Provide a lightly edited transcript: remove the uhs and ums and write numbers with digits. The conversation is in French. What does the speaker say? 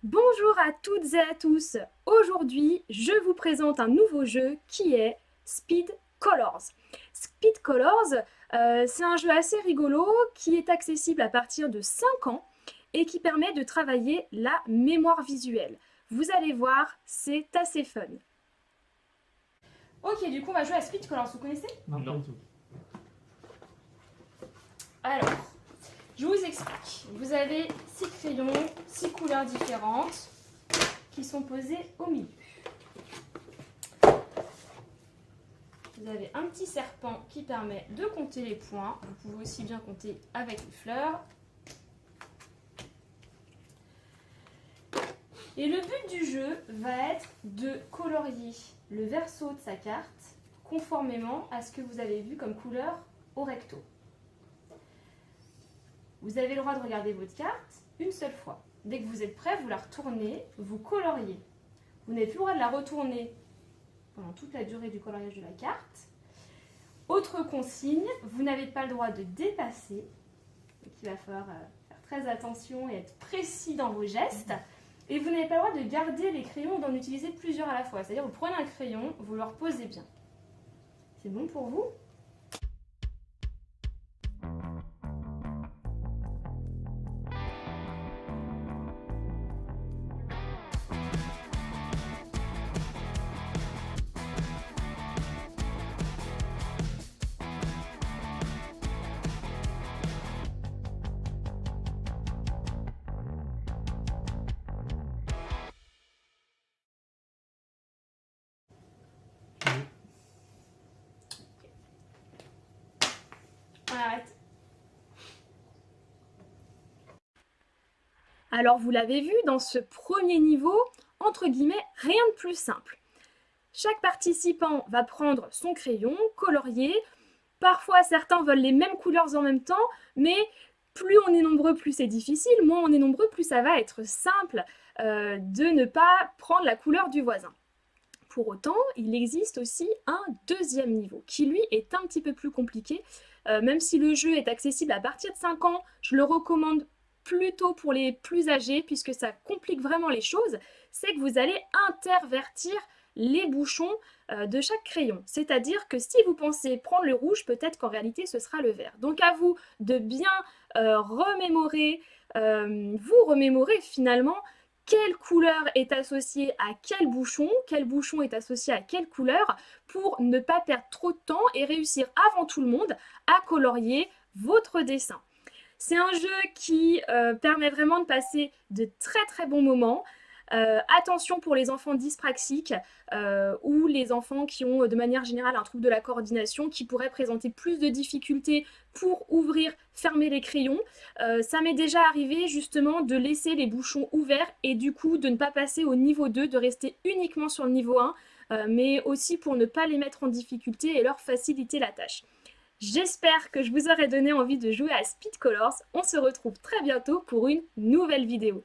Bonjour à toutes et à tous. Aujourd'hui, je vous présente un nouveau jeu qui est Speed Colors. Speed Colors, c'est un jeu assez rigolo qui est accessible à partir de 5 ans et qui permet de travailler la mémoire visuelle. Vous allez voir, c'est assez fun. Ok, du coup, on va jouer à Speed Colors, vous connaissez? Non, pas Non. du tout. Alors, je vous explique. Vous avez 6 crayons, 6 couleurs différentes qui sont posées au milieu. Vous avez un petit serpent qui permet de compter les points. Vous pouvez aussi bien compter avec les fleurs. Et le but du jeu va être de colorier le verso de sa carte conformément à ce que vous avez vu comme couleur au recto. Vous avez le droit de regarder votre carte une seule fois. Dès que vous êtes prêt, vous la retournez, vous coloriez. Vous n'avez plus le droit de la retourner pendant toute la durée du coloriage de la carte. Autre consigne, vous n'avez pas le droit de dépasser. Donc il va falloir faire très attention et être précis dans vos gestes. Et vous n'avez pas le droit de garder les crayons ou d'en utiliser plusieurs à la fois. C'est-à-dire vous prenez un crayon, vous le reposez bien. C'est bon pour vous ? On arrête. Alors vous l'avez vu, dans ce premier niveau, entre guillemets, rien de plus simple. Chaque participant va prendre son crayon, colorier. Parfois, certains veulent les mêmes couleurs en même temps, mais plus on est nombreux, plus c'est difficile. Moins on est nombreux, plus ça va être simple de ne pas prendre la couleur du voisin. Pour autant, il existe aussi un deuxième niveau qui, lui, est un petit peu plus compliqué. Même si le jeu est accessible à partir de 5 ans, je le recommande plutôt pour les plus âgés puisque ça complique vraiment les choses. C'est que vous allez intervertir les bouchons de chaque crayon. C'est-à-dire que si vous pensez prendre le rouge, peut-être qu'en réalité ce sera le vert. Donc à vous de bien remémorer, vous remémorer finalement quelle couleur est associée à quel bouchon est associé à quelle couleur, pour ne pas perdre trop de temps et réussir avant tout le monde à colorier votre dessin. C'est un jeu qui permet vraiment de passer de très très bons moments. Attention pour les enfants dyspraxiques ou les enfants qui ont de manière générale un trouble de la coordination qui pourraient présenter plus de difficultés pour ouvrir, fermer les crayons. Ça m'est déjà arrivé justement de laisser les bouchons ouverts et du coup de ne pas passer au niveau 2, de rester uniquement sur le niveau 1, mais aussi pour ne pas les mettre en difficulté et leur faciliter la tâche. J'espère que je vous aurai donné envie de jouer à Speed Colors. On se retrouve très bientôt pour une nouvelle vidéo.